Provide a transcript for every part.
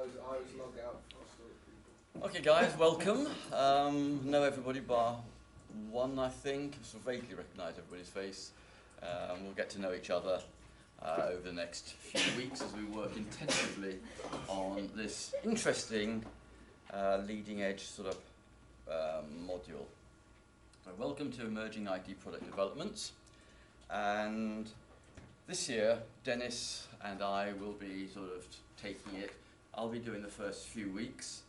I was logged out for people. Okay guys, welcome. Know everybody bar one, I think. So vaguely recognise everybody's face. We'll get to know each other over the next few weeks as we work intensively on this interesting leading edge sort of module. So welcome to Emerging IT Product Development. And this year, Dennis and I will be sort of taking it. I'll be doing the first few weeks,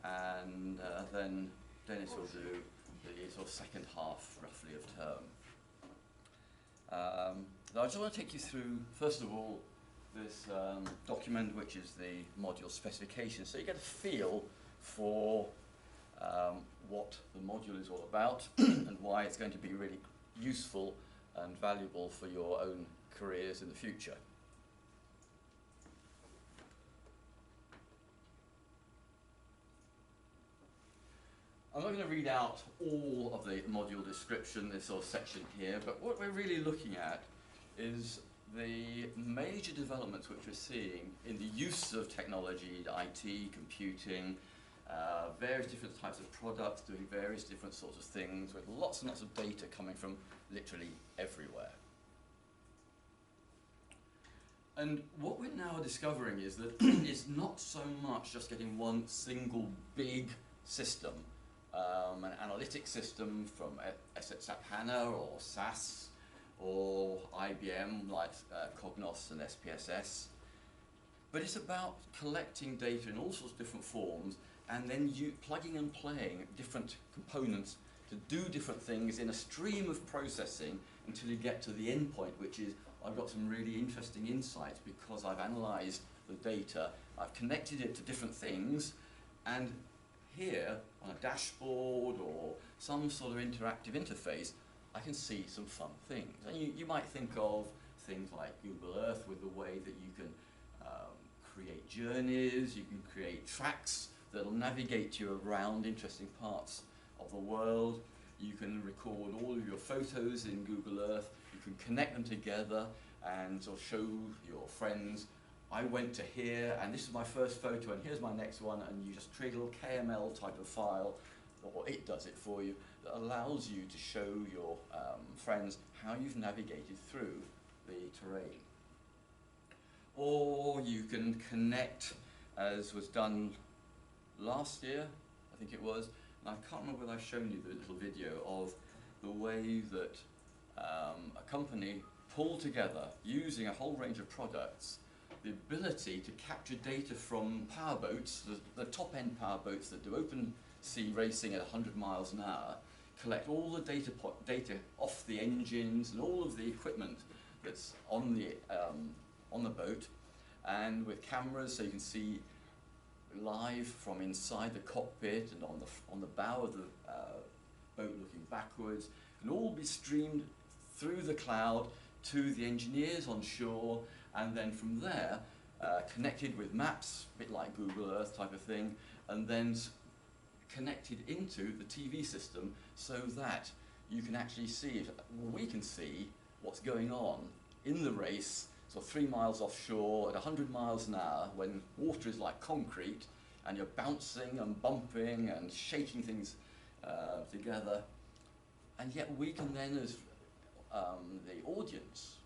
and then Dennis will do the sort of second half, roughly, of term. Now I just want to take you through, first of all, this document, which is the module specification, so you get a feel for what the module is all about and why it's going to be really useful and valuable for your own careers in the future. I'm not going to read out all of the module description, this sort of section here, but what we're really looking at is the major developments which we're seeing in the use of technology, IT, computing, various different types of products doing various different sorts of things with lots and lots of data coming from literally everywhere. And what we're now discovering is that it's not so much just getting one single big system, an analytic system from SAP HANA or SAS or IBM like Cognos and SPSS, but it's about collecting data in all sorts of different forms and then plugging and playing different components to do different things in a stream of processing until you get to the end point, which is I've got some really interesting insights because I've analysed the data, I've connected it to different things, and here on a dashboard or some sort of interactive interface, I can see some fun things. And you might think of things like Google Earth with the way that you can create journeys, you can create tracks that'll navigate you around interesting parts of the world. You can record all of your photos in Google Earth, you can connect them together and sort of show your friends, I went to here and this is my first photo and here's my next one, and you just create a little KML type of file, or it does it for you, that allows you to show your friends how you've navigated through the terrain. Or you can connect, as was done last year, I think it was, and I can't remember whether I've shown you the little video of the way that a company pulled together, using a whole range of products, the ability to capture data from powerboats, the top-end powerboats that do open sea racing at 100 miles an hour, collect all the data off the engines and all of the equipment that's on the boat, and with cameras so you can see live from inside the cockpit and on the bow of the boat looking backwards, and all be streamed through the cloud to the engineers on shore, and then from there connected with maps, a bit like Google Earth type of thing, and then connected into the TV system so that you can actually see, we can see what's going on in the race, so 3 miles offshore at 100 miles an hour when water is like concrete and you're bouncing and bumping and shaking things together, and yet we can then, as the audience,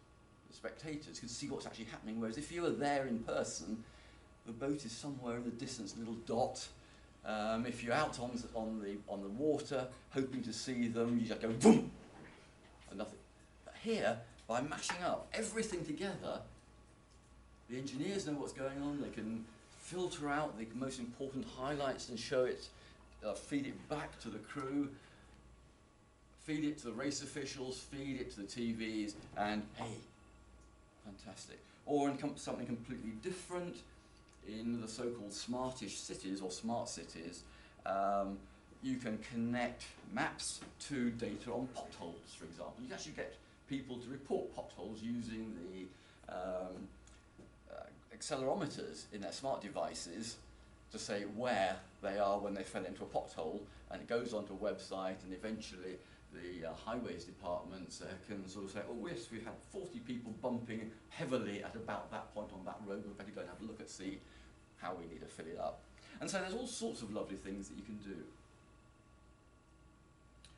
the spectators, can see what's actually happening, whereas if you were there in person, the boat is somewhere in the distance, a little dot. If you're out on the water, hoping to see them, you just go boom, and nothing. But here, by mashing up everything together, the engineers know what's going on, they can filter out the most important highlights and show it, feed it back to the crew, feed it to the race officials, feed it to the TVs, and hey, fantastic. Or in something completely different, in the so-called smartish cities or smart cities, you can connect maps to data on potholes, for example. You can actually get people to report potholes using the accelerometers in their smart devices to say where they are when they fell into a pothole, and it goes onto a website, and eventually the highways departments can sort of say, oh yes, we had 40 people bumping heavily at about that point on that road, we better go and have a look and see how we need to fill it up. And so there's all sorts of lovely things that you can do.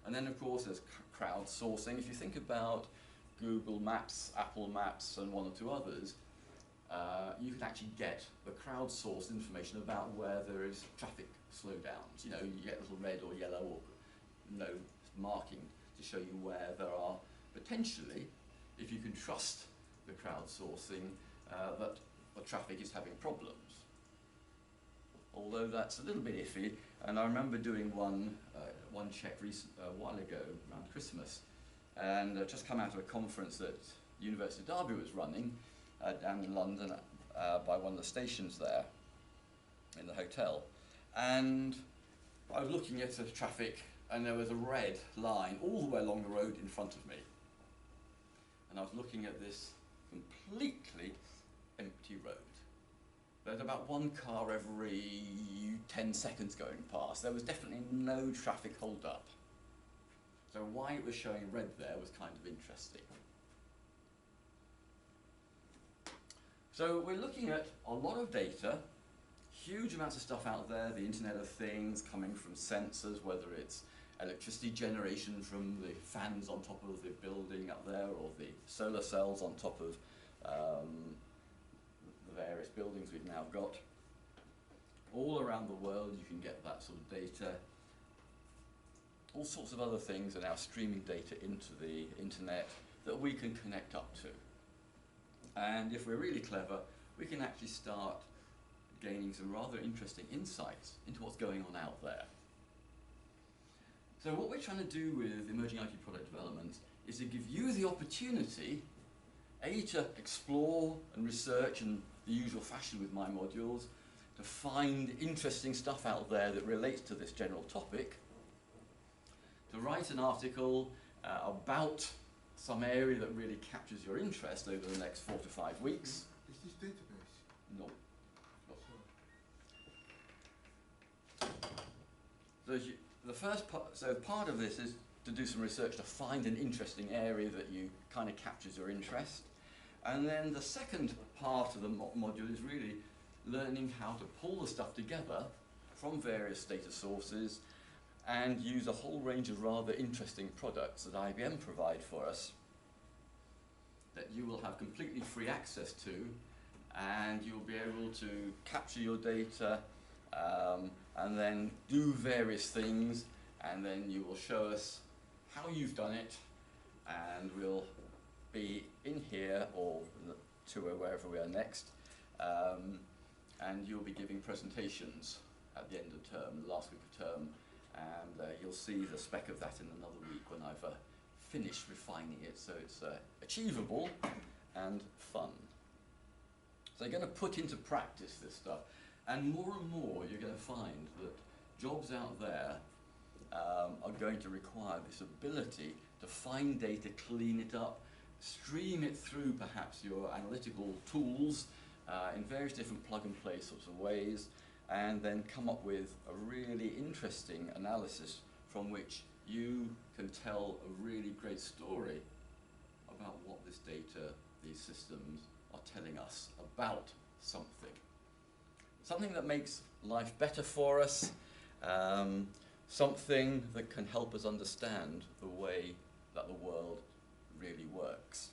And then of course there's crowdsourcing. If you think about Google Maps, Apple Maps and one or two others, you can actually get the crowdsourced information about where there is traffic slowdowns. You know, you get a little red or yellow or no marking to show you where there are potentially, if you can trust the crowdsourcing, that the traffic is having problems. Although that's a little bit iffy, and I remember doing one check a while ago around Christmas, and just come out of a conference that University of Derby was running down in London by one of the stations there in the hotel, and I was looking at the traffic and there was a red line all the way along the road in front of me, and I was looking at this completely empty road. There's about one car every 10 seconds going past. There was definitely no traffic hold up. So why it was showing red there was kind of interesting. So we're looking at a lot of data, huge amounts of stuff out there, the Internet of Things coming from sensors, whether it's electricity generation from the fans on top of the building up there or the solar cells on top of the various buildings we've now got. All around the world you can get that sort of data. All sorts of other things are now streaming data into the internet that we can connect up to. And if we're really clever, we can actually start gaining some rather interesting insights into what's going on out there. So what we're trying to do with emerging IT product development is to give you the opportunity, A, to explore and research in the usual fashion with my modules, to find interesting stuff out there that relates to this general topic, to write an article about some area that really captures your interest over the next 4 to 5 weeks. Is this database? No. So the first part, so part of this is to do some research to find an interesting area that you kind of captures your interest. And then the second part of the module is really learning how to pull the stuff together from various data sources and use a whole range of rather interesting products that IBM provide for us that you will have completely free access to, and you'll be able to capture your data and then do various things, and then you will show us how you've done it, and we'll be in here or to wherever we are next, and you'll be giving presentations at the end of term, the last week of term, and you'll see the spec of that in another week when I've finished refining it so it's achievable and fun. So you're going to put into practice this stuff, and more you're going to find that jobs out there are going to require this ability to find data, clean it up, stream it through perhaps your analytical tools in various different plug-and-play sorts of ways, and then come up with a really interesting analysis from which you can tell a really great story about what this data, these systems are telling us about something. Something that makes life better for us, something that can help us understand the way that the world really works.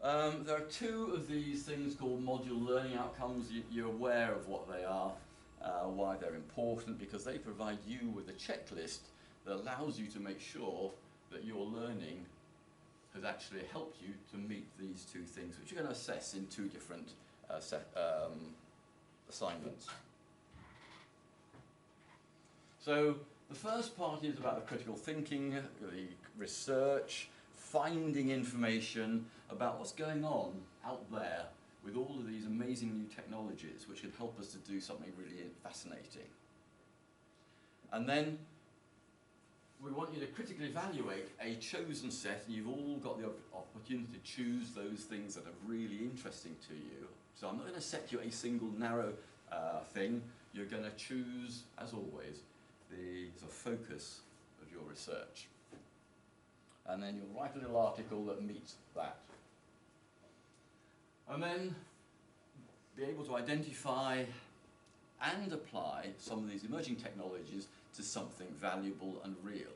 There are two of these things called module learning outcomes. You're aware of what they are, why they're important, because they provide you with a checklist that allows you to make sure that your learning has actually helped you to meet these two things, which you're going to assess in two different assignments. So the first part is about the critical thinking, the research, finding information about what's going on out there with all of these amazing new technologies which can help us to do something really fascinating. And then we want you to critically evaluate a chosen set, and you've all got the opportunity to choose those things that are really interesting to you. So I'm not going to set you a single narrow thing. You're going to choose, as always, the focus of your research. And then you'll write a little article that meets that. And then be able to identify and apply some of these emerging technologies to something valuable and real.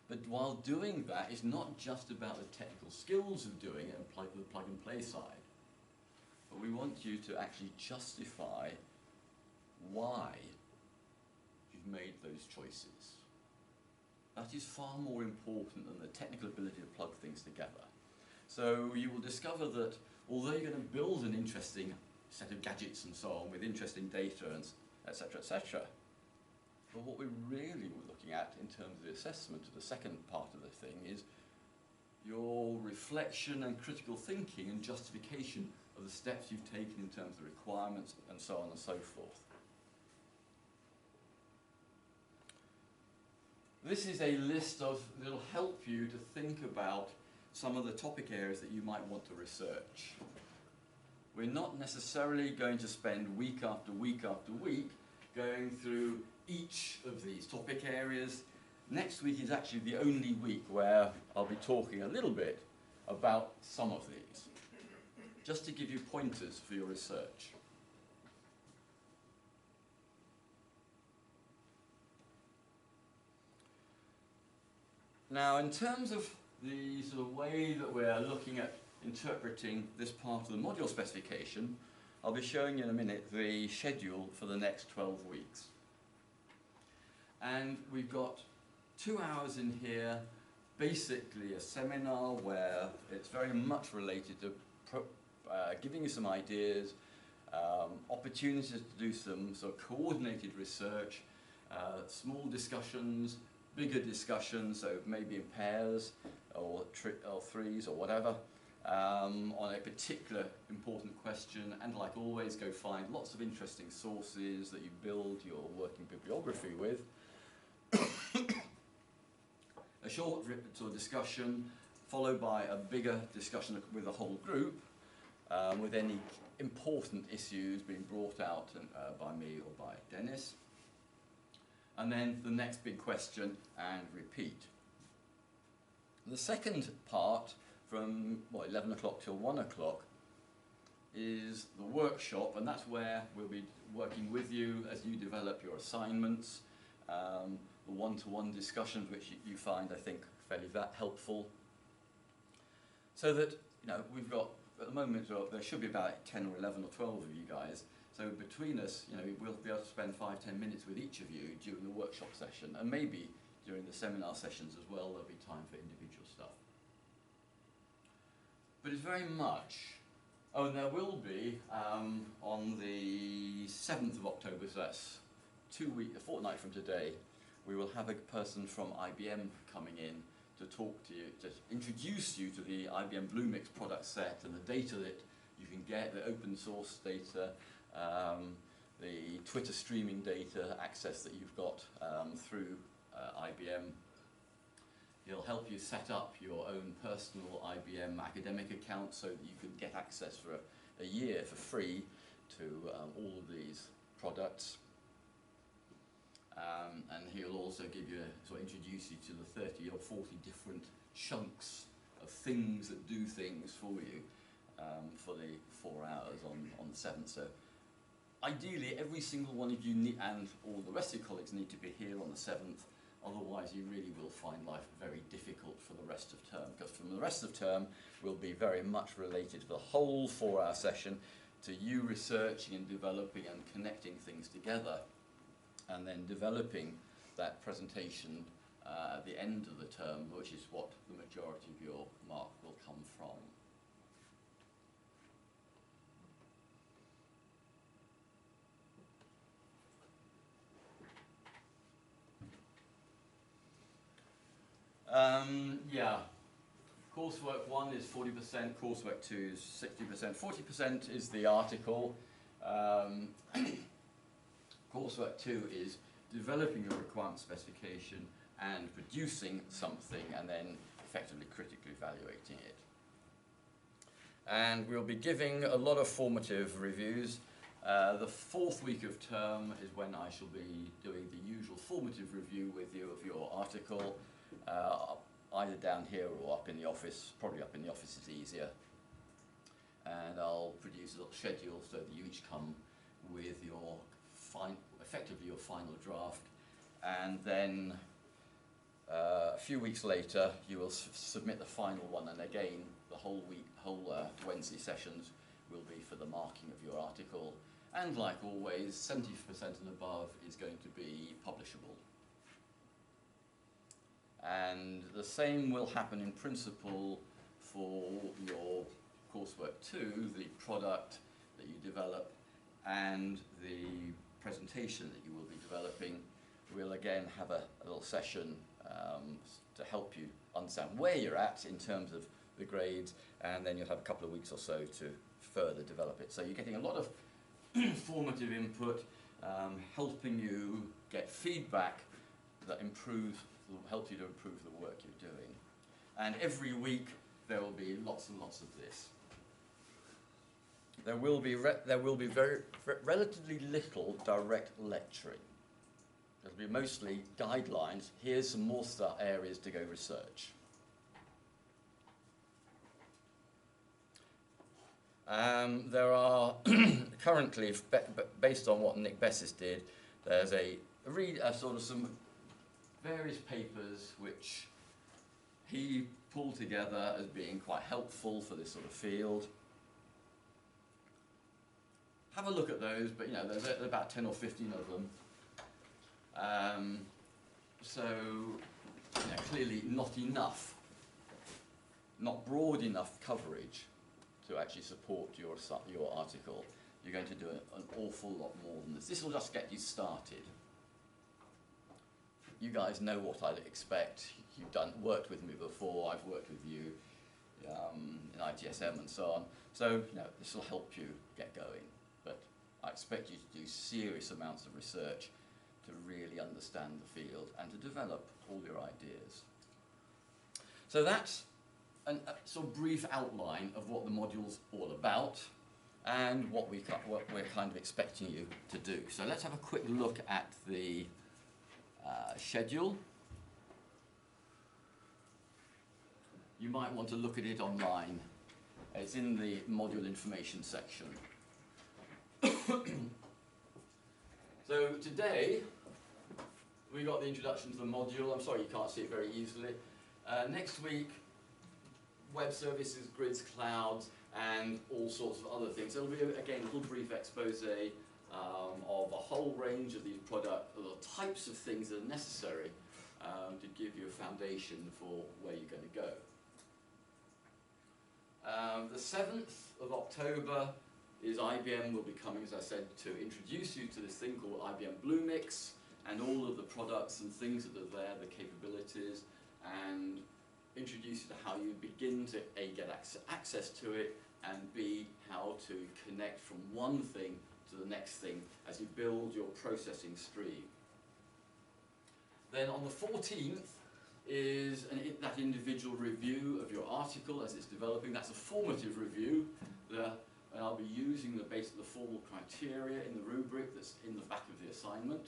But while doing that, it's not just about the technical skills of doing it and the plug and play side, but we want you to actually justify why you've made those choices. That is far more important than the technical ability to plug things together. So you will discover that although you're going to build an interesting set of gadgets and so on with interesting data and etc., etc., but what we're really looking at in terms of the assessment of the second part of the thing is your reflection and critical thinking and justification of the steps you've taken in terms of requirements and so on and so forth. This is a list of that'll help you to think about some of the topic areas that you might want to research. We're not necessarily going to spend week after week after week going through each of these topic areas. Next week is actually the only week where I'll be talking a little bit about some of these, just to give you pointers for your research. Now, in terms of the sort of way that we're looking at interpreting this part of the module specification, I'll be showing you in a minute the schedule for the next 12 weeks. And we've got 2 hours in here, basically a seminar where it's very much related to giving you some ideas, opportunities to do some sort of coordinated research, small discussions, bigger discussions, so maybe in pairs or threes or whatever, on a particular important question, and like always, go find lots of interesting sources that you build your working bibliography with. A short sort of discussion followed by a bigger discussion with the whole group, with any important issues being brought out by me or by Dennis. And then the next big question and repeat. The second part, from 11 o'clock till 1 o'clock, is the workshop, and that's where we'll be working with you as you develop your assignments, the one-to-one discussions which you find, I think, fairly helpful. So that, we've got, at the moment, there should be about 10 or 11 or 12 of you guys. So between us, we'll be able to spend 5-10 minutes with each of you during the workshop session, and maybe during the seminar sessions as well, there'll be time for individual stuff. But it's very much, and there will be, on the 7th of October, so that's a fortnight from today, we will have a person from IBM coming in to talk to you, to introduce you to the Ibm Bluemix product set and the data that you can get, the open source data, the Twitter streaming data access that you've got through IBM. He'll help you set up your own personal IBM academic account so that you can get access for a year for free to all of these products. And he'll also give you, introduce you to the 30 or 40 different chunks of things that do things for you for the 4 hours on the 7th. So ideally, every single one of you and all the rest of your colleagues need to be here on the 7th. Otherwise, you really will find life very difficult for the rest of term, because from the rest of term will be very much related to the whole 4-hour session, to you researching and developing and connecting things together, and then developing that presentation at the end of the term, which is what the majority of your mark will come from. Coursework 1 is 40%, coursework 2 is 60%, 40% is the article. Coursework 2 is developing a requirement specification and producing something and then effectively critically evaluating it. And we'll be giving a lot of formative reviews. The 4th week of term is when I shall be doing the usual formative review with you of your article, either down here or up in the office. Probably up in the office is easier. and I'll produce a little schedule so that you each come with your effectively your final draft, and then a few weeks later you will submit the final one, and again the whole Wednesday sessions will be for the marking of your article, and like always 70% and above is going to be publishable. And the same will happen in principle for your coursework too. The product that you develop and the presentation that you will be developing will again have a little session to help you understand where you're at in terms of the grades, and then you'll have a couple of weeks or so to further develop it. So you're getting a lot of formative input, helping you get feedback that helps you to improve the work you're doing. And every week there will be lots and lots of this. There will be relatively little direct lecturing. There'll be mostly guidelines. Here's some more areas to go research. There are currently, based on what Nick Bessis did, there's sort of some various papers which he pulled together as being quite helpful for this sort of field. Have a look at those, but there's about 10 or 15 of them. So clearly not enough, not broad enough coverage to actually support your article. You're going to do an awful lot more than this. This will just get you started. You guys know what I'd expect. You've worked with me before. I've worked with you in ITSM and so on. So this will help you get going. But I expect you to do serious amounts of research to really understand the field and to develop all your ideas. So that's a sort of brief outline of what the module's all about and what we're kind of expecting you to do. So let's have a quick look at the schedule. You might want to look at it online. It's in the module information section. So today we got the introduction to the module. I'm sorry you can't see it very easily. Next week, web services, grids, clouds, and all sorts of other things. There'll be, again, a little brief expose of a whole range of these products, the types of things that are necessary to give you a foundation for where you're going to go. The 7th of October is IBM will be coming, as I said, to introduce you to this thing called Ibm Bluemix and all of the products and things that are there, the capabilities, and introduce you to how you begin to A, get access to it, and B, how to connect from one thing to the next thing as you build your processing stream. Then on the 14th is that individual review of your article as it's developing. That's a formative review. And I'll be using the formal criteria in the rubric that's in the back of the assignment.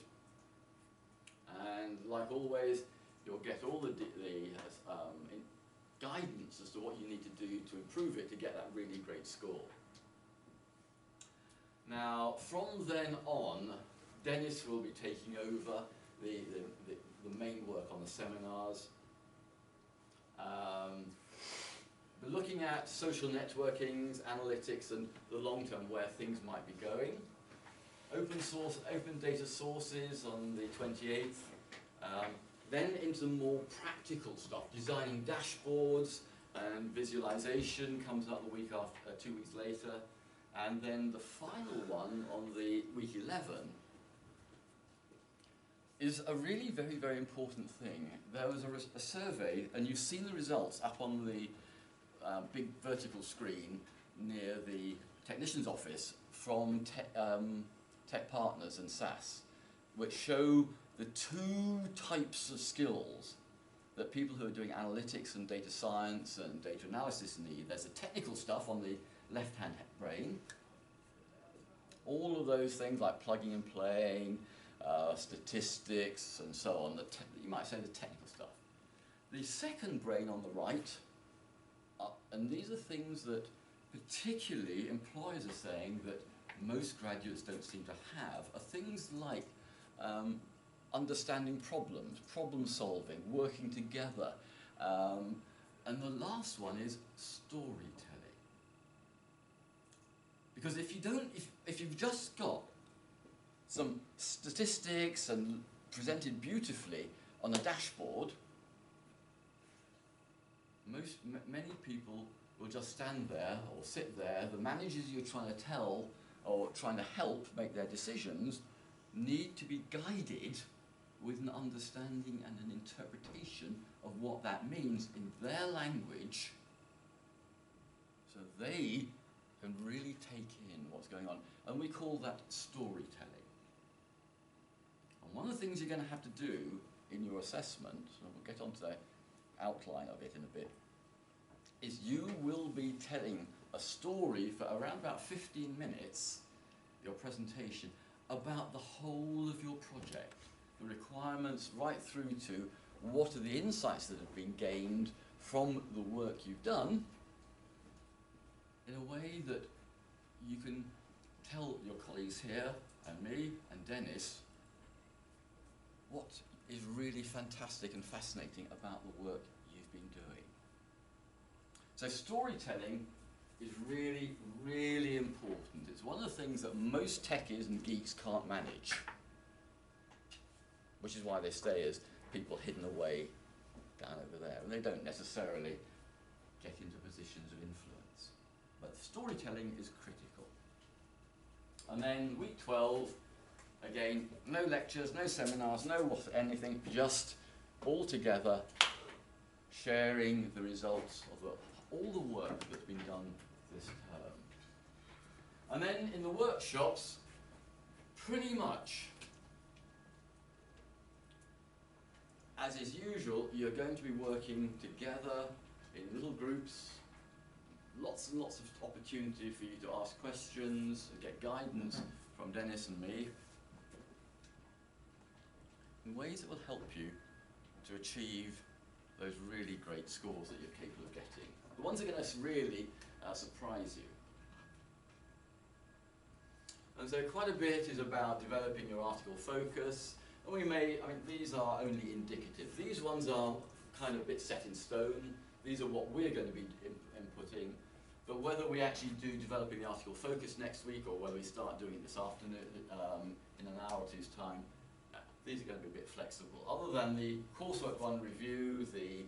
And like always, you'll get all the guidance as to what you need to do to improve it to get that really great score. Now, from then on, Dennis will be taking over the main work on the seminars. We're looking at social networkings, analytics, and the long term where things might be going. Open data sources on the 28th. Then into more practical stuff, designing dashboards and visualization comes up the week after, 2 weeks later. And then the final one on the week 11 is a really very, very important thing. There was a survey, and you've seen the results up on the big vertical screen near the technician's office from Tech Partners and SAS, which show the two types of skills that people who are doing analytics and data science and data analysis need. There's the technical stuff on the left-hand brain, all of those things like plugging and playing, statistics and so on, you might say the technical stuff. The second brain on the right, and these are things that particularly employers are saying that most graduates don't seem to have, are things like understanding problems, problem solving, working together. And the last one is storytelling. Because if you don't, if you've just got some statistics and presented beautifully on a dashboard, many people will just stand there or sit there. The managers you're trying to tell or trying to help make their decisions need to be guided with an understanding and an interpretation of what that means in their language, so they can really take in what's going on. And we call that storytelling. And one of the things you're going to have to do in your assessment, and we'll get onto the outline of it in a bit, is you will be telling a story for around about 15 minutes, your presentation, about the whole of your project, the requirements right through to what are the insights that have been gained from the work you've done, in a way that you can tell your colleagues here and me and Dennis what is really fantastic and fascinating about the work you've been doing. So storytelling is really, really important. It's one of the things that most techies and geeks can't manage, which is why they stay as people hidden away down over there, and they don't necessarily get into positions of influence. But storytelling is critical. And then week 12, again, no lectures, no seminars, no anything, just all together sharing the results of all the work that's been done this term. And then in the workshops, pretty much, as is usual, you're going to be working together in little groups, lots and lots of opportunity for you to ask questions and get guidance from Dennis and me in ways that will help you to achieve those really great scores that you're capable of getting. The ones that are going to really surprise you. And so quite a bit is about developing your article focus. And we may, I mean, these are only indicative. These ones are kind of a bit set in stone. These are what we're going to be inputting. But whether we actually do developing the article focus next week or whether we start doing it this afternoon in an hour or two's time, these are going to be a bit flexible. Other than the coursework one review, the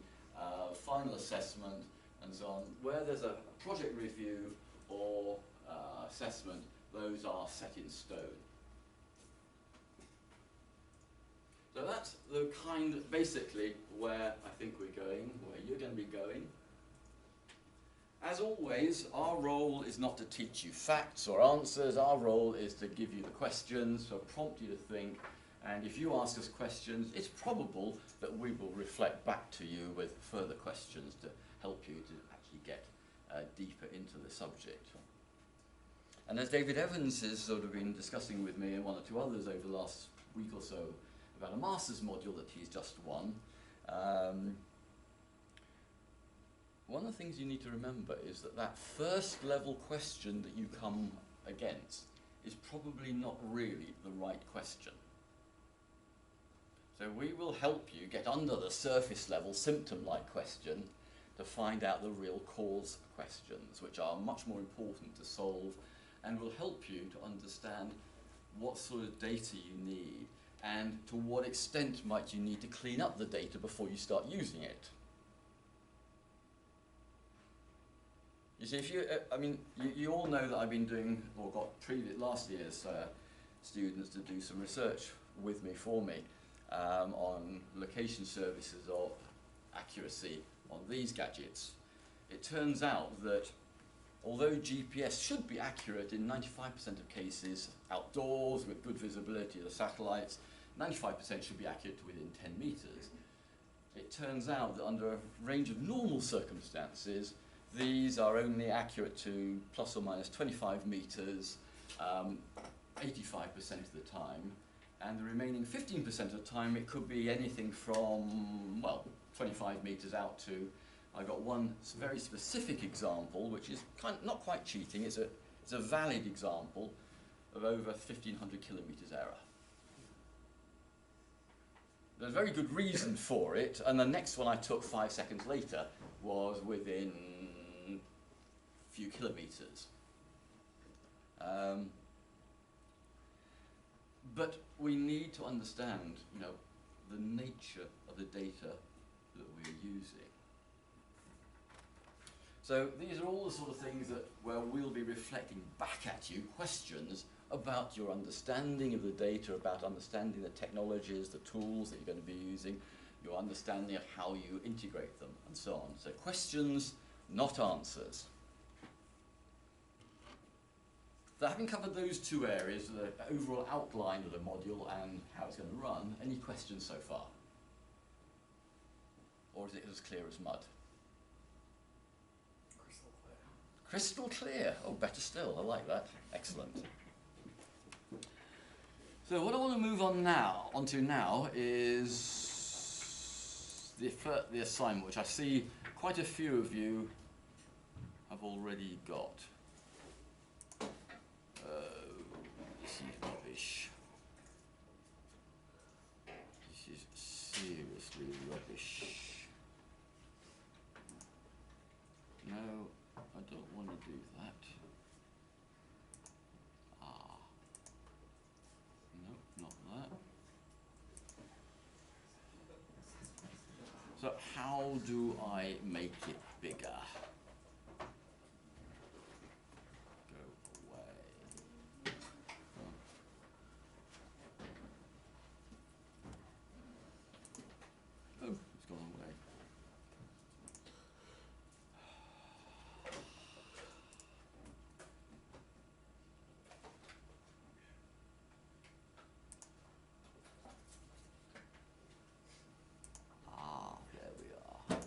final assessment, and so on, where there's a project review or assessment, those are set in stone. So that's the kind of basically where I think we're going, where you're going to be going. As always, our role is not to teach you facts or answers. Our role is to give you the questions, so prompt you to think. And if you ask us questions, it's probable that we will reflect back to you with further questions to help you to actually get deeper into the subject. And as David Evans has sort of been discussing with me and one or two others over the last week or so about a master's module that he's just won, one of the things you need to remember is that that first level question that you come against is probably not really the right question. So we will help you get under the surface level symptom-like question to find out the real cause questions, which are much more important to solve and will help you to understand what sort of data you need and to what extent might you need to clean up the data before you start using it. You see, if you, I mean, you all know that I've been doing, or got last year's students to do some research with me, for me, on location services or accuracy on these gadgets. It turns out that although GPS should be accurate in 95% of cases outdoors with good visibility of the satellites, 95% should be accurate to within 10 meters. It turns out that under a range of normal circumstances, these are only accurate to plus or minus 25 meters 85% of the time, and the remaining 15% of the time it could be anything from, well, 25 meters out to I've got one very specific example, which is not quite cheating. It's a valid example of over 1,500 kilometers error. There's a very good reason for it, and the next one I took 5 seconds later was within a few kilometers. But we need to understand, the nature of the data that we're using. So these are all the sort of things where we'll be reflecting back at you questions about your understanding of the data, about understanding the technologies, the tools that you're going to be using, your understanding of how you integrate them, and so on. So questions, not answers. So having covered those two areas, the overall outline of the module and how it's going to run, any questions so far? Or is it as clear as mud? Crystal clear. Oh, better still. I like that. Excellent. So what I want to move on onto now is the assignment, which I see quite a few of you have already got. This is rubbish. This is seriously rubbish. No, I don't want to do that. No, not that. So how do I make it bigger? Go away. Oh, it's gone away. There we are.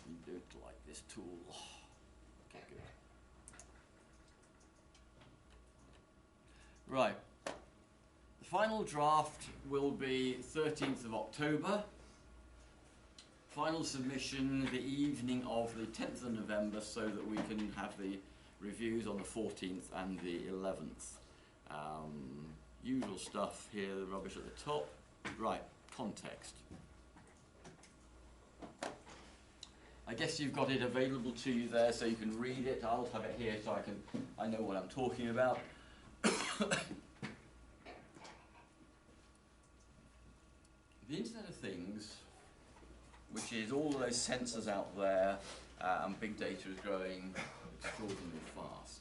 We don't like this tool. Okay, good. Right. The final draft will be 13th of October. Final submission the evening of the 10th of November so that we can have the reviews on the 14th and the 11th. Usual stuff here, the rubbish at the top. Right, context. I guess you've got it available to you there so you can read it. I'll have it here so I know what I'm talking about. The Internet of Things, which is all of those sensors out there, and big data is growing extraordinarily fast.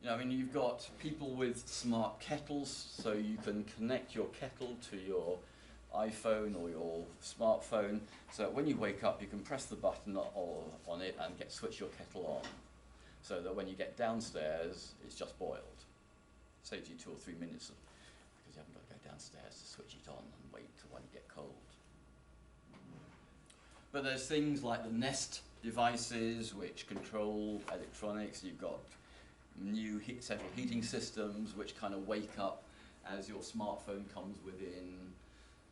You've got people with smart kettles, so you can connect your kettle to your iPhone or your smartphone, so when you wake up you can press the button on it and switch your kettle on, so that when you get downstairs it's just boiled. Saves you 2 or 3 minutes because you haven't got to go downstairs to switch it on and wait till when you get cold. But there's things like the Nest devices which control electronics. You've got new central heating systems which kind of wake up as your smartphone comes within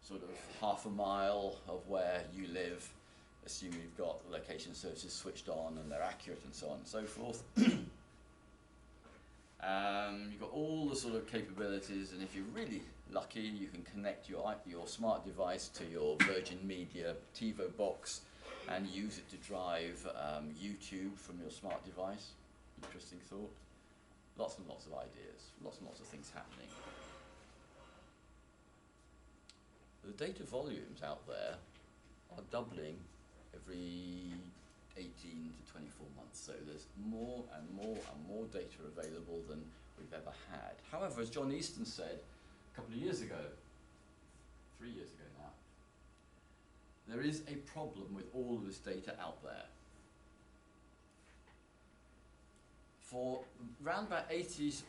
sort of half a mile of where you live, assume you've got location services switched on and they're accurate and so on and so forth. You've got all the sort of capabilities, and if you're really lucky you can connect your smart device to your Virgin Media TiVo box and use it to drive YouTube from your smart device. Interesting thought. Lots and lots of ideas, lots and lots of things happening. The data volumes out there are doubling every 18 to 24 months, so there's more and more and more data available than we've ever had. However, as John Easton said a couple of years ago, 3 years ago now, there is a problem with all of this data out there. for around about 80%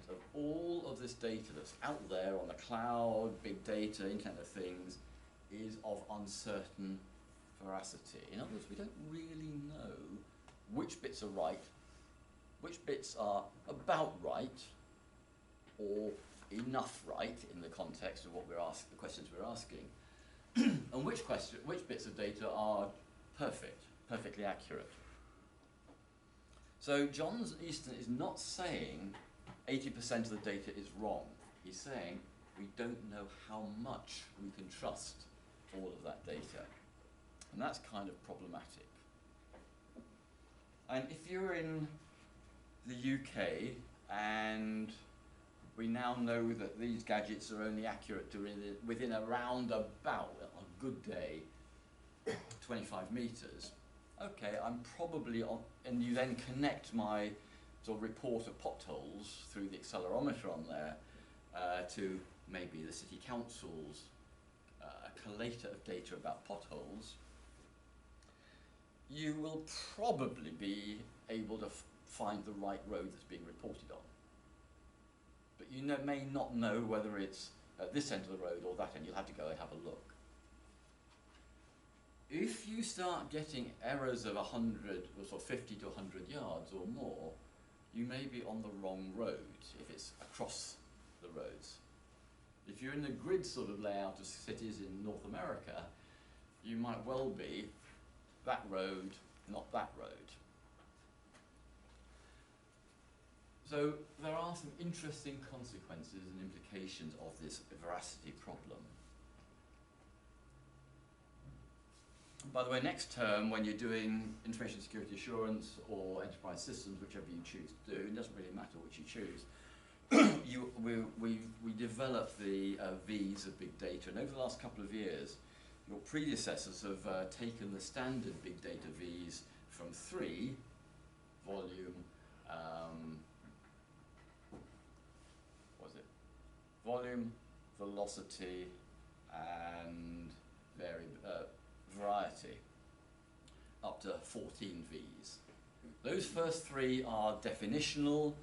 of all of this data that's out there on the cloud, big data, Internet of Things, is of uncertain veracity. In other words, we don't really know which bits are right, which bits are about right, or enough right in the context of what we're asking, the questions we're asking, and which bits of data are perfectly accurate. So John Easton is not saying 80% of the data is wrong. He's saying we don't know how much we can trust all of that data. And that's kind of problematic. And if you're in the UK and we now know that these gadgets are only accurate within around about, a good day, 25 meters, okay, I'm probably on, and you then connect my sort of report of potholes through the accelerometer on there to maybe the city council's collator of data about potholes, you will probably be able to find the right road that's being reported on. But you may not know whether it's at this end of the road or that end. You'll have to go and have a look. If you start getting errors of 100 or sort of 50 to 100 yards or more, you may be on the wrong road if it's across the roads. If you're in the grid sort of layout of cities in North America, you might well be that road, not that road. So there are some interesting consequences and implications of this veracity problem. By the way, next term, when you're doing information security assurance or enterprise systems, whichever you choose to do, it doesn't really matter which you choose, we developed the V's of big data, and over the last couple of years, your predecessors have taken the standard big data V's from 3, volume, volume, velocity, and variety, up to 14 V's. Those first 3 are definitional.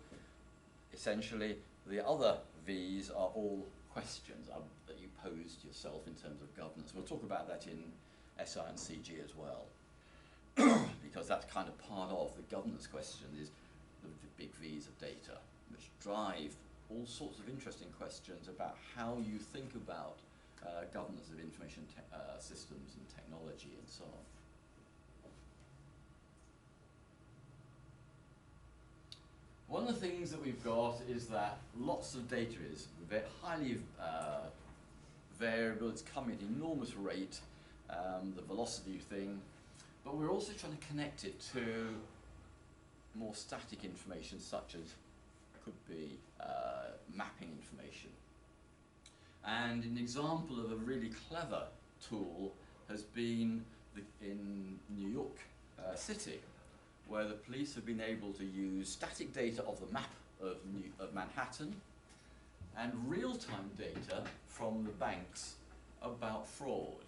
Essentially, the other V's are all questions that you posed yourself in terms of governance. We'll talk about that in SI and CG as well, because that's kind of part of the governance question, is the big V's of data, which drive all sorts of interesting questions about how you think about governance of information systems and technology and so on. One of the things that we've got is that lots of data is highly variable, it's coming at an enormous rate, the velocity thing, but we're also trying to connect it to more static information, such as could be mapping information. And an example of a really clever tool has been in New York City, where the police have been able to use static data of the map of Manhattan and real-time data from the banks about fraud.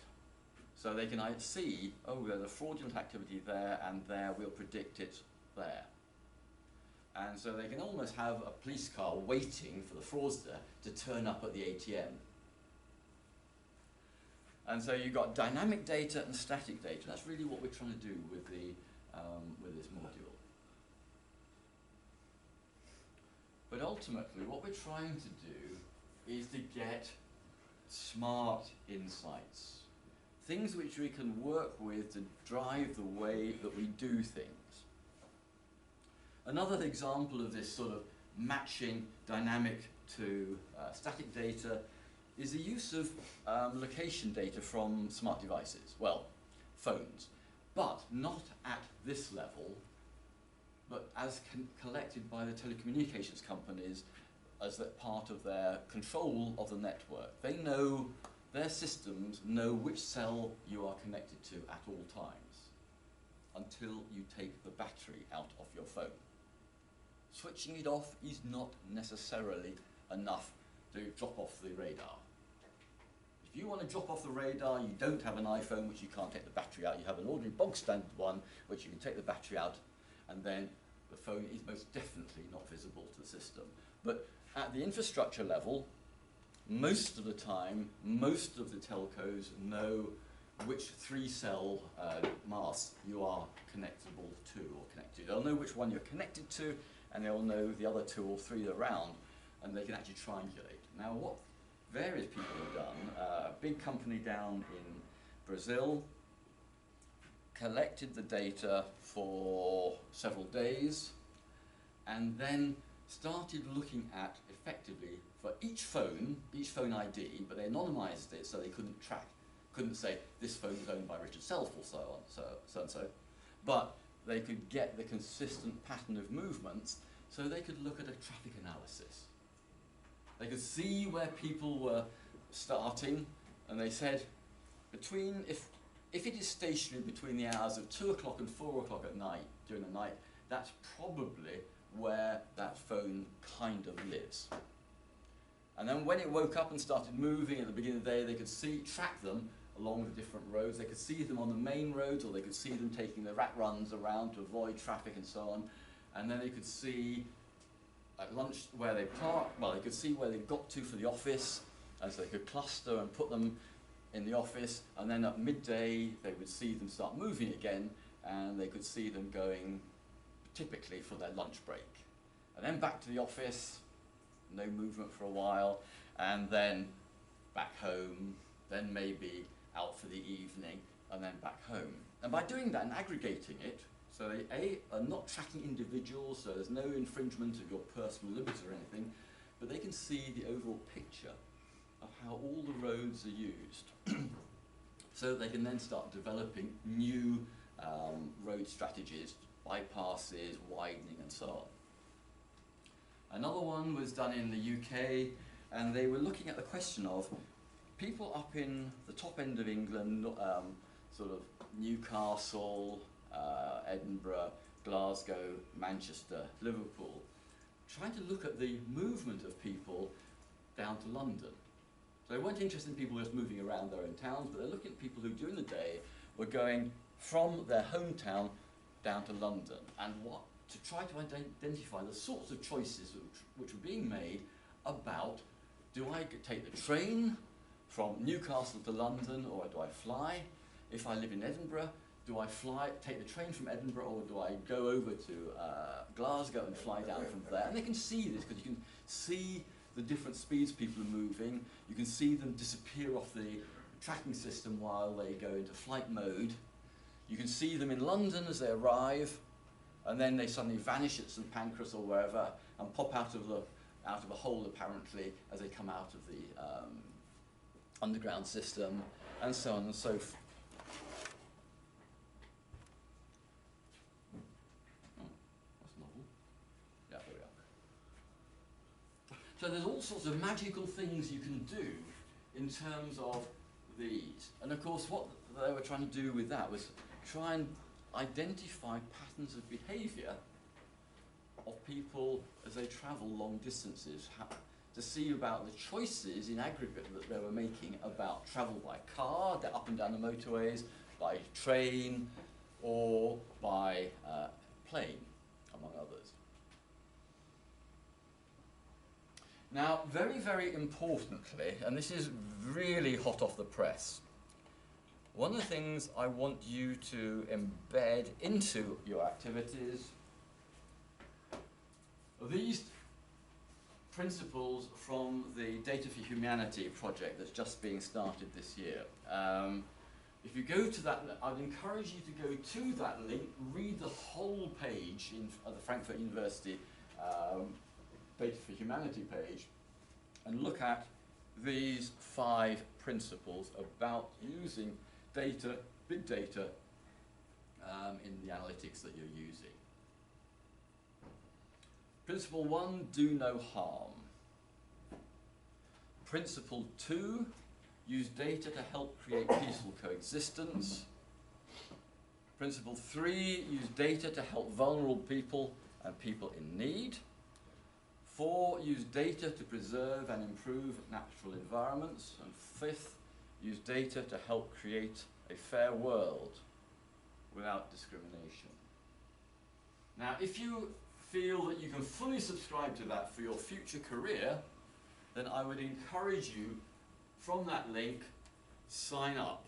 So they can see, oh, there's a fraudulent activity there, and there, we'll predict it there. And so they can almost have a police car waiting for the fraudster to turn up at the ATM. And so you've got dynamic data and static data. That's really what we're trying to do with this module. But ultimately, what we're trying to do is to get smart insights, things which we can work with to drive the way that we do things. Another example of this sort of matching dynamic to static data is the use of location data from smart devices, well, phones, but not at this level, but as collected by the telecommunications companies as that part of their control of the network. They know, their systems know which cell you are connected to at all times until you take the battery out of your phone. Switching it off is not necessarily enough to drop off the radar. If you want to drop off the radar, you don't have an iPhone which you can't take the battery out. You have an ordinary bog standard one which you can take the battery out, and then the phone is most definitely not visible to the system. But at the infrastructure level, most of the time, most of the telcos know which 3-cell masts you are connectable to or connected. They'll know which one you're connected to, and they'll know the other 2 or 3 around, and they can actually triangulate. Now, what various people have done, a big company down in Brazil collected the data for several days, and then started looking at, effectively, for each phone ID, but they anonymized it so they couldn't say this phone is owned by Richard Self or so on, so and so, but they could get the consistent pattern of movements, so they could look at a traffic analysis. They could see where people were starting, and they said, if it is stationary between the hours of 2 o'clock and 4 o'clock at night, during the night, that's probably where that phone kind of lives. And then when it woke up and started moving at the beginning of the day, they could track them along the different roads. They could see them on the main roads, or they could see them taking the rat runs around to avoid traffic and so on. And then they could see at lunch where they parked, well, they could see where they got to for the office, and so they could cluster and put them in the office, and then at midday they would see them start moving again, and they could see them going typically for their lunch break. And then back to the office, no movement for a while, and then back home, then maybe out for the evening, and then back home. And by doing that and aggregating it, so they are not tracking individuals, so there's no infringement of your personal limits or anything, but they can see the overall picture of how all the roads are used. So they can then start developing new road strategies, bypasses, widening, and so on. Another one was done in the UK, and they were looking at the question of people up in the top end of England, sort of Newcastle, Edinburgh, Glasgow, Manchester, Liverpool, trying to look at the movement of people down to London. So they weren't interested in people just moving around their own towns, but they're looking at people who during the day were going from their hometown down to London, and to try to identify the sorts of choices which were being made about, do I take the train from Newcastle to London, or do I fly? If I live in Edinburgh, do I take the train from Edinburgh, or do I go over to Glasgow and fly down from there? And they can see this, because you can see the different speeds people are moving. You can see them disappear off the tracking system while they go into flight mode. You can see them in London as they arrive, and then they suddenly vanish at St Pancras or wherever, and pop out of a hole apparently as they come out of the underground system, and so on and so forth. So there's all sorts of magical things you can do in terms of these. And of course what they were trying to do with that was try and identify patterns of behaviour of people as they travel long distances, to see about the choices in aggregate that they were making about travel by car, up and down the motorways, by train, or by plane, among others. Now, very, very importantly, and this is really hot off the press, one of the things I want you to embed into your activities are these principles from the Data for Humanity project that's just being started this year. If you go to that, I'd encourage you to go to that link, read the whole page at the Frankfurt University Data for Humanity page, and look at these 5 principles about using data, big data, in the analytics that you're using. Principle 1, do no harm. Principle 2, use data to help create peaceful coexistence. Principle 3, use data to help vulnerable people and people in need. 4, use data to preserve and improve natural environments. And 5th, use data to help create a fair world without discrimination. Now, if you feel that you can fully subscribe to that for your future career, then I would encourage you, from that link, sign up.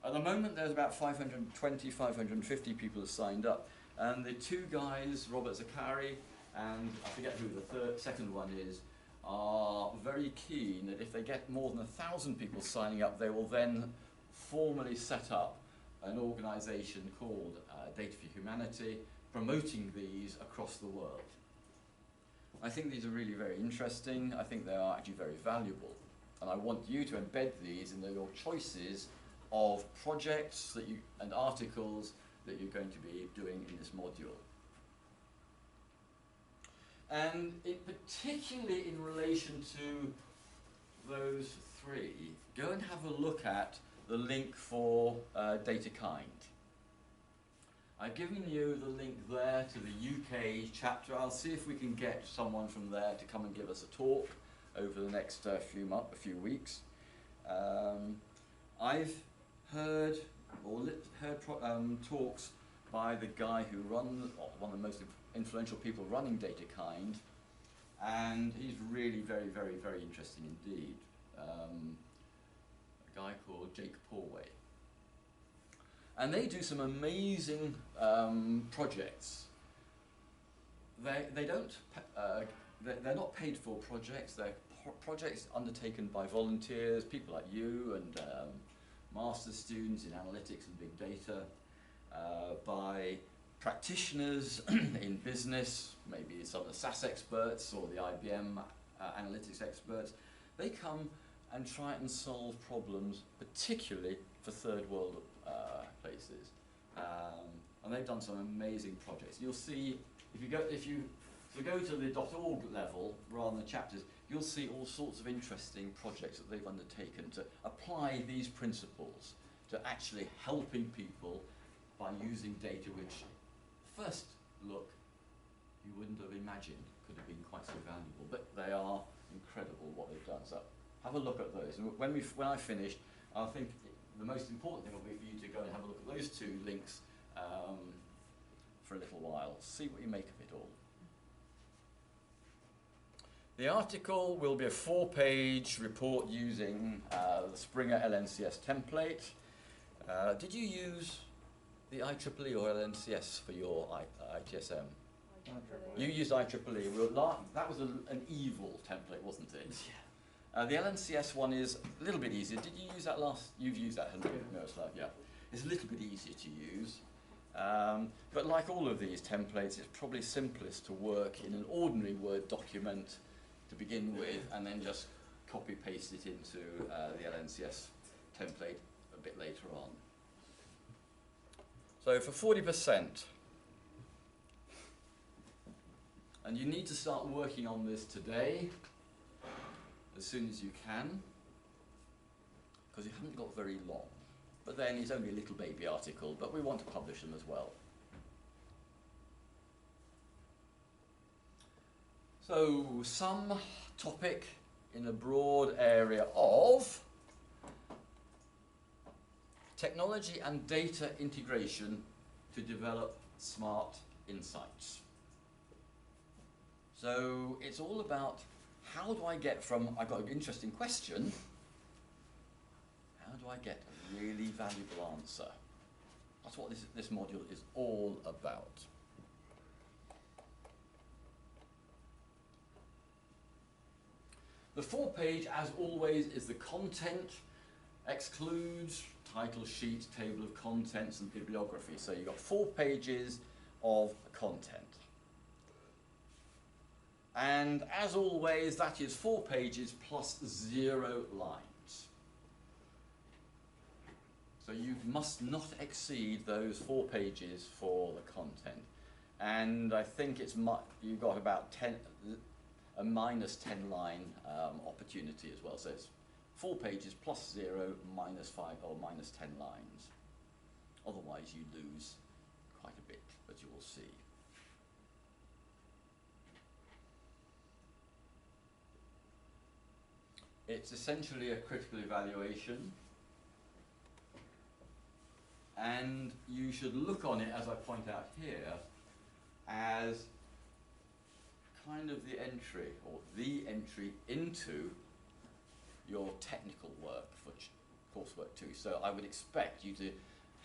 At the moment, there's about 520, 550 people have signed up. And the two guys, Robert Zakari and I forget who the second one is, are very keen that if they get more than 1,000 people signing up, they will then formally set up an organisation called Data for Humanity, promoting these across the world. I think these are really very interesting. I think they are actually very valuable. And I want you to embed these in your choices of projects that you, and articles that you're going to be doing in this module. And particularly in relation to those three, go and have a look at the link for data kind. I've given you the link there to the UK chapter. I'll see if we can get someone from there to come and give us a talk over the next few weeks. I've heard talks by the guy who runs, one of the most influential people running DataKind, and he's really very, very, very interesting indeed. A guy called Jake Porway. And they do some amazing projects. They're not paid for projects. They're projects undertaken by volunteers, people like you and master's students in analytics and big data, by practitioners in business, maybe some of the SAS experts or the IBM analytics experts. They come and try and solve problems, particularly for third world places. And they've done some amazing projects. You'll see, if you go to the .org level rather than the chapters, you'll see all sorts of interesting projects that they've undertaken to apply these principles to actually helping people by using data which, first look, you wouldn't have imagined could have been quite so valuable, but they are incredible what they've done. So have a look at those. And when I finish, I think the most important thing will be for you to go and have a look at those two links for a little while. See what you make of it all. The article will be a 4-page report using the Springer LNCS template. Did you use the IEEE or LNCS for your ITSM? You used IEEE. Well, that was an evil template, wasn't it? Yeah. The LNCS one is a little bit easier. Did you use that last? You've used that, haven't you, Miroslav? Yeah. It's a little bit easier to use. But like all of these templates, it's probably simplest to work in an ordinary Word document to begin with, and then just copy-paste it into the LNCS template a bit later on. So for 40%, and you need to start working on this today, as soon as you can, because you haven't got very long. But then it's only a little baby article, but we want to publish them as well. So some topic in a broad area of technology and data integration to develop smart insights. So it's all about, how do I get from, I've got an interesting question, how do I get a really valuable answer? That's what this module is all about. The 4-page, as always, is the content, excludes title sheet, table of contents, and bibliography. So you've got 4 pages of content. And as always, that is 4 pages plus 0 lines. So you must not exceed those 4 pages for the content. And I think it's you've got about a minus 10 line opportunity as well. So it's 4 pages plus 0, minus 5 or minus 10 lines. Otherwise you lose quite a bit, but you will see. It's essentially a critical evaluation. And you should look on it, as I point out here, as kind of the entry, or the entry into your technical work for coursework 2. So I would expect you to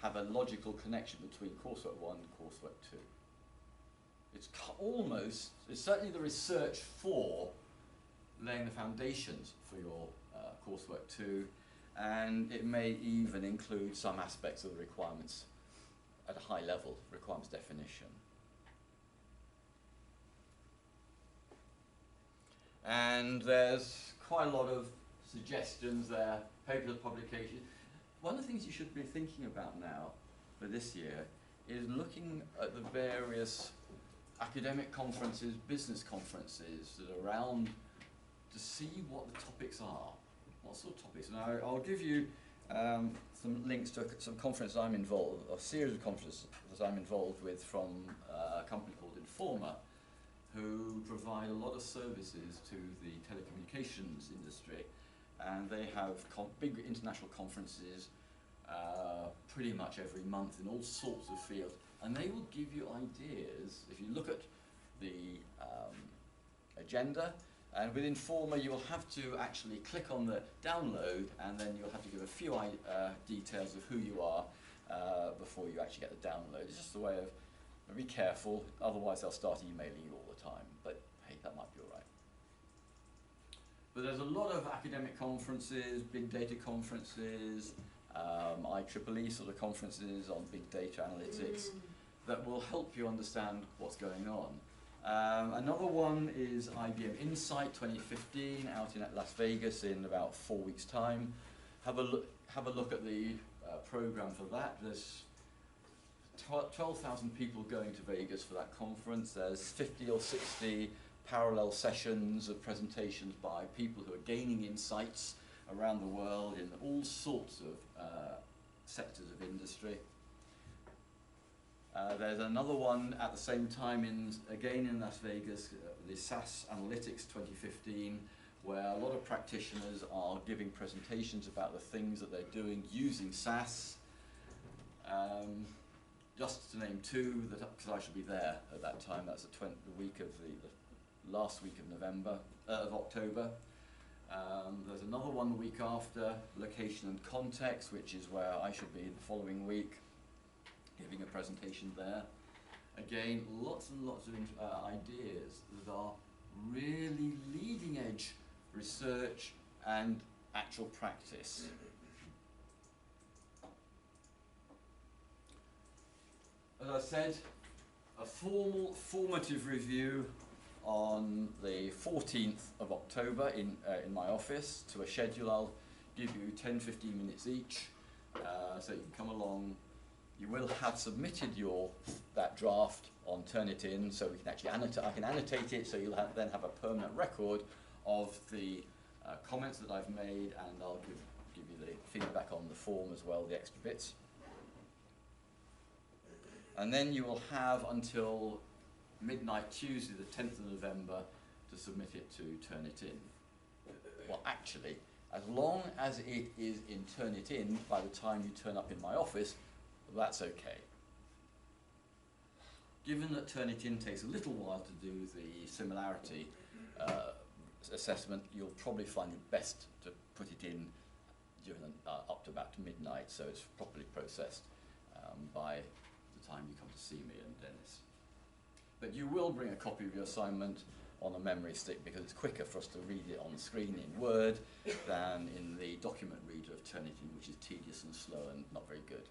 have a logical connection between coursework 1 and coursework 2. It's almost, it's certainly the research for laying the foundations for your coursework 2, and it may even include some aspects of the requirements at a high level, requirements definition. And there's quite a lot of suggestions there, papers, publication. One of the things you should be thinking about now for this year is looking at the various academic conferences, business conferences that are around to see what the topics are. What sort of topics? And I'll give you some links to some conferences I'm involved, a series of conferences that I'm involved with from a company called Informa, who provide a lot of services to the telecommunications industry. And they have big international conferences pretty much every month in all sorts of fields. And they will give you ideas. If you look at the agenda, and with Informa you will have to actually click on the download, and then you'll have to give a few details of who you are before you actually get the download. It's just a way of, be careful, otherwise they'll start emailing you all the time. But hey, that might be all right. But there's a lot of academic conferences, big data conferences, IEEE sort of conferences on big data analytics that will help you understand what's going on. Another one is IBM Insight 2015 out in Las Vegas in about 4 weeks' time. Have a look at the program for that. There's 12,000 people going to Vegas for that conference. There's 50 or 60 parallel sessions of presentations by people who are gaining insights around the world in all sorts of sectors of industry. There's another one at the same time, again in Las Vegas, the SAS Analytics 2015, where a lot of practitioners are giving presentations about the things that they're doing using SAS. Just to name two, because I should be there at that time. That's the week of the last week of October. There's another one the week after, Location and Context, which is where I should be the following week, giving a presentation there. Again, lots and lots of ideas that are really leading edge research and actual practice. As I said, a formative review on the 14th of October in my office to a schedule. I'll give you 10-15 minutes each, so you can come along. You will have submitted that draft on Turnitin, so we can actually I can annotate it, so you'll then have a permanent record of the comments that I've made, and I'll give you the feedback on the form as well, the extra bits. And then you will have until midnight Tuesday, the 10th of November, to submit it to Turnitin. Well, actually, as long as it is in Turnitin by the time you turn up in my office, that's okay. Given that Turnitin takes a little while to do the similarity assessment, you'll probably find it best to put it in during up to about midnight, so it's properly processed by the time you come to see me and Dennis. But you will bring a copy of your assignment on a memory stick, because it's quicker for us to read it on the screen in Word than in the document reader of Turnitin, which is tedious and slow and not very good.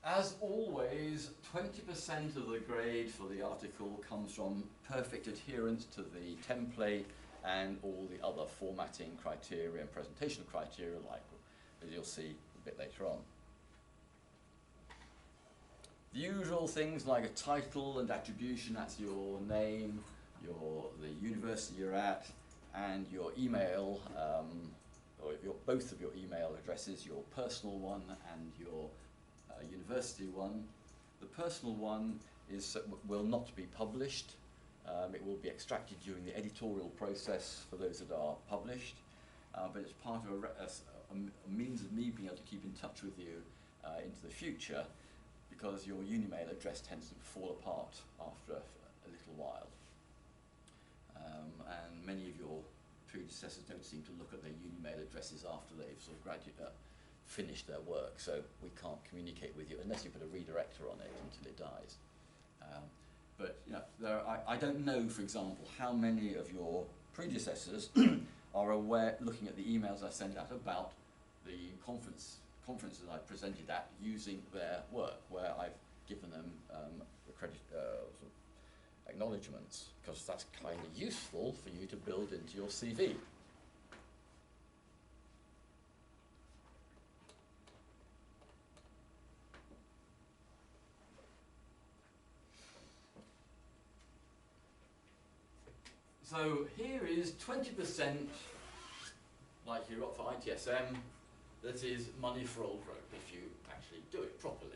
As always, 20% of the grade for the article comes from perfect adherence to the template and all the other formatting criteria and presentation criteria, like as you'll see a bit later on. The usual things like a title and attribution, that's your name, the university you're at, and your email, or both of your email addresses, your personal one and your university one. The personal one will not be published It will be extracted during the editorial process for those that are published, but it's part of a means of me being able to keep in touch with you into the future, because your Unimail address tends to fall apart after a little while. And many of your predecessors don't seem to look at their Unimail addresses after they've sort of finished their work, so we can't communicate with you unless you put a redirector on it until it dies. But you know, I don't know, for example, how many of your predecessors are aware, looking at the emails I sent out about the conferences I presented at, using their work, where I've given them sort of acknowledgements, because that's kind of useful for you to build into your CV. So here is 20%, like you've got for ITSM, that is money for old rope if you actually do it properly.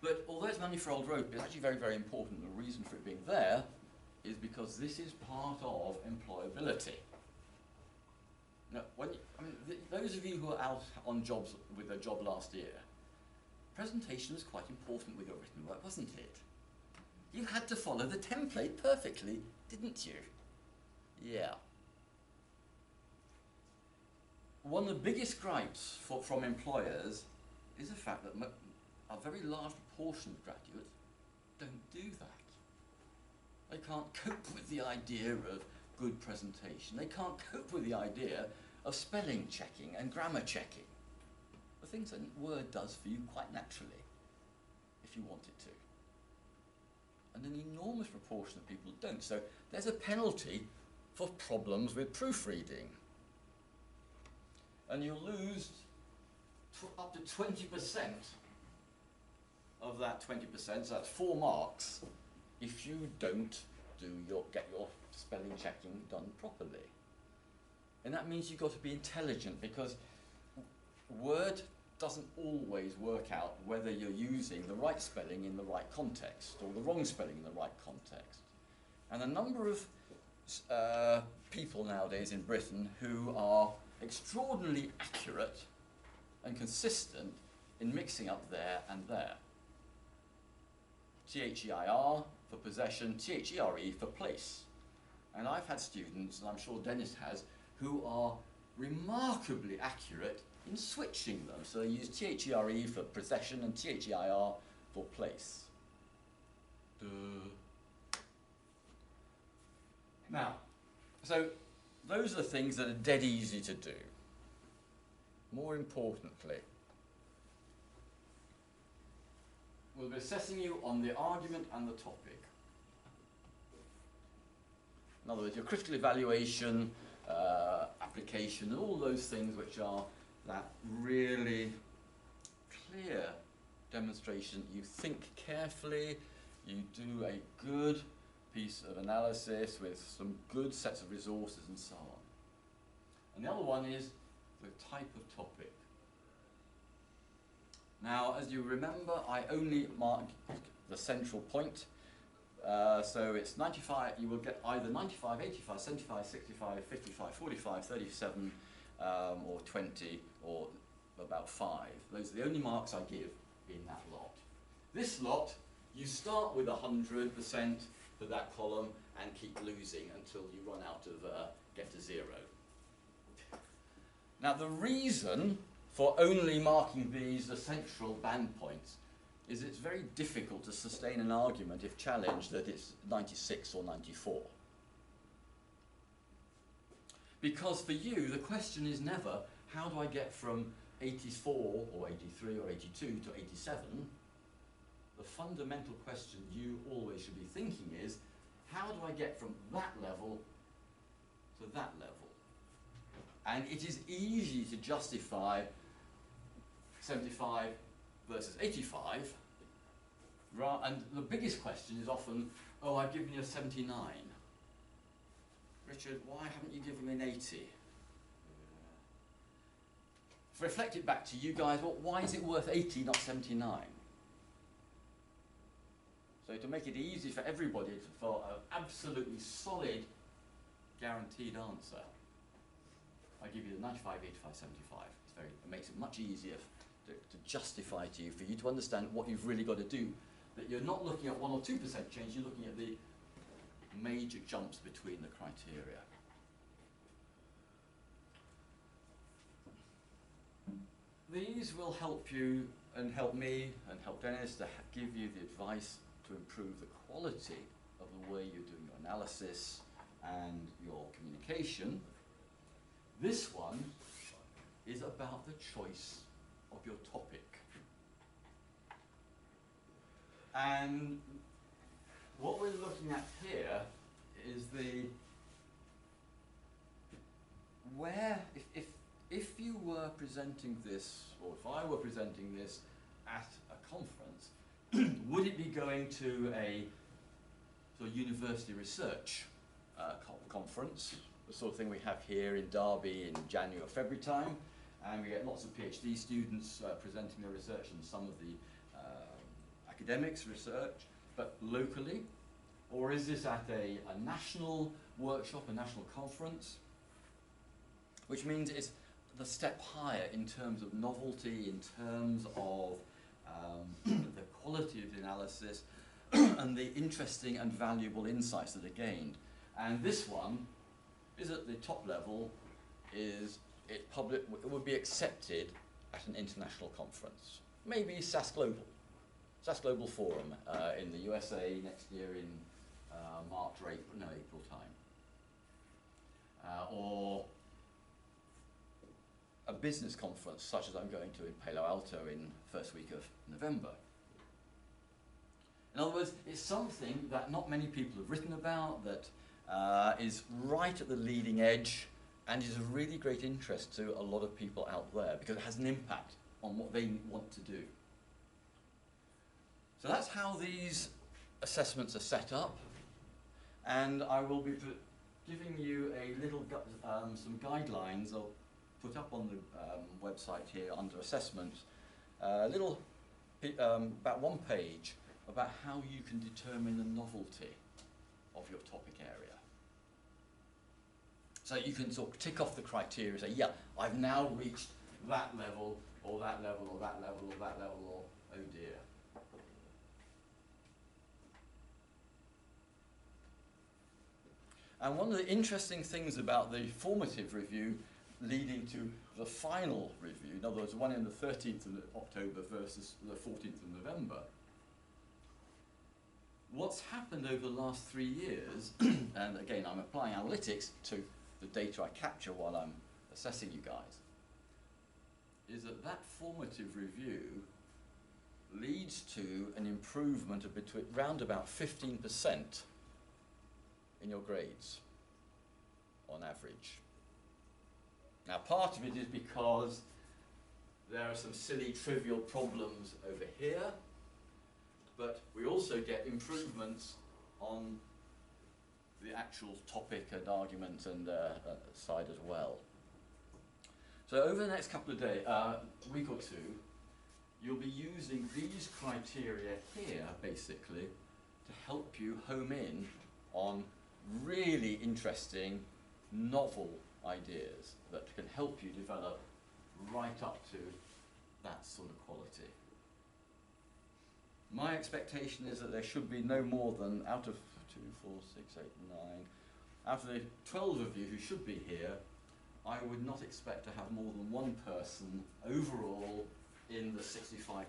But although it's money for old rope, it's actually very, very important. The reason for it being there is because this is part of employability. Now, those of you who are out on jobs with a job last year, presentation was quite important with your written work, wasn't it? You had to follow the template perfectly, didn't you? Yeah. One of the biggest gripes from employers is the fact that a very large proportion of graduates don't do that. They can't cope with the idea of good presentation. They can't cope with the idea of spelling checking and grammar checking. The things that Word does for you quite naturally, if you want it to. And an enormous proportion of people don't. So there's a penalty for problems with proofreading. And you'll lose up to 20% of that 20%, so that's 4 marks, if you don't get your spelling checking done properly. And that means you've got to be intelligent, because Word doesn't always work out whether you're using the right spelling in the right context or the wrong spelling in the right context. And a number of people nowadays in Britain who are extraordinarily accurate and consistent in mixing up there and there. THEIR for possession, THERE for place. And I've had students, and I'm sure Dennis has, who are remarkably accurate in switching them. So they use THERE for possession and THEIR for place. Duh. Now, so those are the things that are dead easy to do. More importantly, we'll be assessing you on the argument and the topic. In other words, your critical evaluation, application, and all those things which are that really clear demonstration. You think carefully, you do a good piece of analysis with some good sets of resources and so on. And the other one is the type of topic. Now, as you remember, I only marked the central point. So it's 95, you will get either 95, 85, 75, 65, 55, 45, 37, or 20, or about 5. Those are the only marks I give in that lot. This lot, you start with 100% for that column and keep losing until you run out of get to 0. Now the reason for only marking these essential band points is it's very difficult to sustain an argument if challenged that it's 96 or 94. Because for you, the question is never, how do I get from 84 or 83 or 82 to 87? The fundamental question you always should be thinking is, how do I get from that level to that level? And it is easy to justify 75 versus 85, and the biggest question is often, oh, I've given you a 79. Richard, why haven't you given me an 80? Reflect it back to you guys, well, why is it worth 80, not 79? So to make it easy for everybody for an absolutely solid, guaranteed answer, I give you the 95, 85, 75. It makes it much easier to justify to you, for you to understand what you've really got to do. That you're not looking at 1 or 2% change, you're looking at the major jumps between the criteria. These will help you and help me and help Dennis to give you the advice to improve the quality of the way you're doing your analysis and your communication. This one is about the choice of your topic. And what we're looking at here is if you were presenting this, or if I were presenting this at a conference, would it be going to a sort of university research conference, the sort of thing we have here in Derby in January or February time, and we get lots of PhD students presenting their research and some of the academics research, but locally? Or is this at a national workshop, a national conference? Which means it's the step higher in terms of novelty, in terms of the quality of the analysis, and the interesting and valuable insights that are gained. And this one is at the top level, it would be accepted at an international conference. Maybe SAS Global Forum in the USA next year in March or April time. Or a business conference such as I'm going to in Palo Alto in first week of November. In other words, it's something that not many people have written about, that is right at the leading edge and is of really great interest to a lot of people out there because it has an impact on what they want to do. So that's how these assessments are set up, and I will be giving you a little some guidelines I'll put up on the website here under assessment, about 1 page about how you can determine the novelty of your topic area. So you can sort of tick off the criteria and say, yeah, I've now reached that level, or that level, or that level, or that level, or oh dear. And one of the interesting things about the formative review leading to the final review, in other words, the one in the 13th of October versus the 14th of November, what's happened over the last 3 years, and again, I'm applying analytics to the data I capture while I'm assessing you guys, is that formative review leads to an improvement of round about 15% in your grades on average. Now, part of it is because there are some silly trivial problems over here, but we also get improvements on the actual topic and argument and side as well. So over the next couple of days, week or two, you'll be using these criteria here, basically, to help you home in on really interesting, novel ideas that can help you develop right up to that sort of quality. My expectation is that there should be no more than, out of 2, 4, 6, 8, 9, out of the 12 of you who should be here, I would not expect to have more than one person overall in the 65%.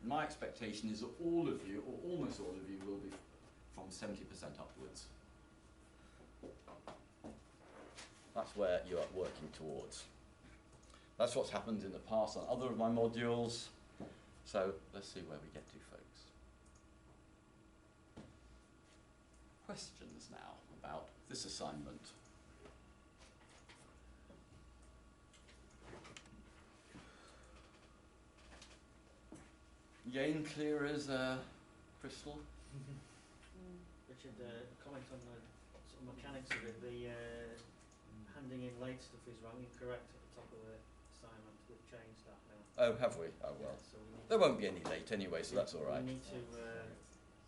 My expectation is that all of you, or almost all of you, will be from 70% upwards. That's where you are working towards. That's what's happened in the past on other of my modules. So let's see where we get to, folks. Questions now about this assignment. Again, clear as crystal. Richard, comment on the sort of mechanics of it. The handing in late stuff is wrong, incorrect at the top of the assignment. We've changed that now. Oh, have we? Oh well. So we need There won't be any late anyway, so that's all right. We need to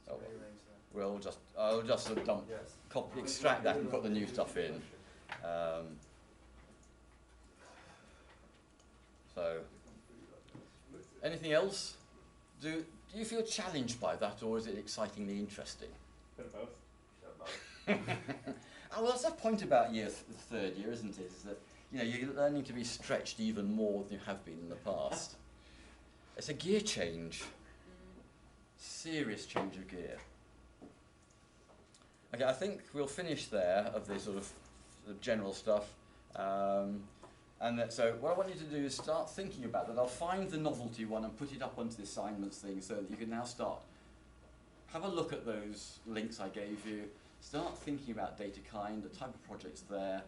Oh, well. rearrange that. I'll just sort of dump, extract that and put the new stuff in. So, anything else? Do you feel challenged by that, or is it excitingly interesting? Bit of both. Oh, well, that's the point about the third year, isn't it? Is that you're learning to be stretched even more than you have been in the past. It's a gear change, serious change of gear. Okay, I think we'll finish there of the sort of general stuff. So what I want you to do is start thinking about that. I'll find the novelty one and put it up onto the assignments thing so that you can now start, have a look at those links I gave you, start thinking about data kind, the type of projects there,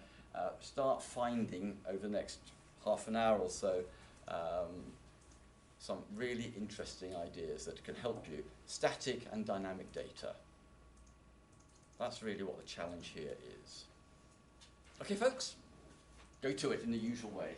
start finding over the next half an hour or so some really interesting ideas that can help you. Static and dynamic data. That's really what the challenge here is. Okay, folks, go to it in the usual way.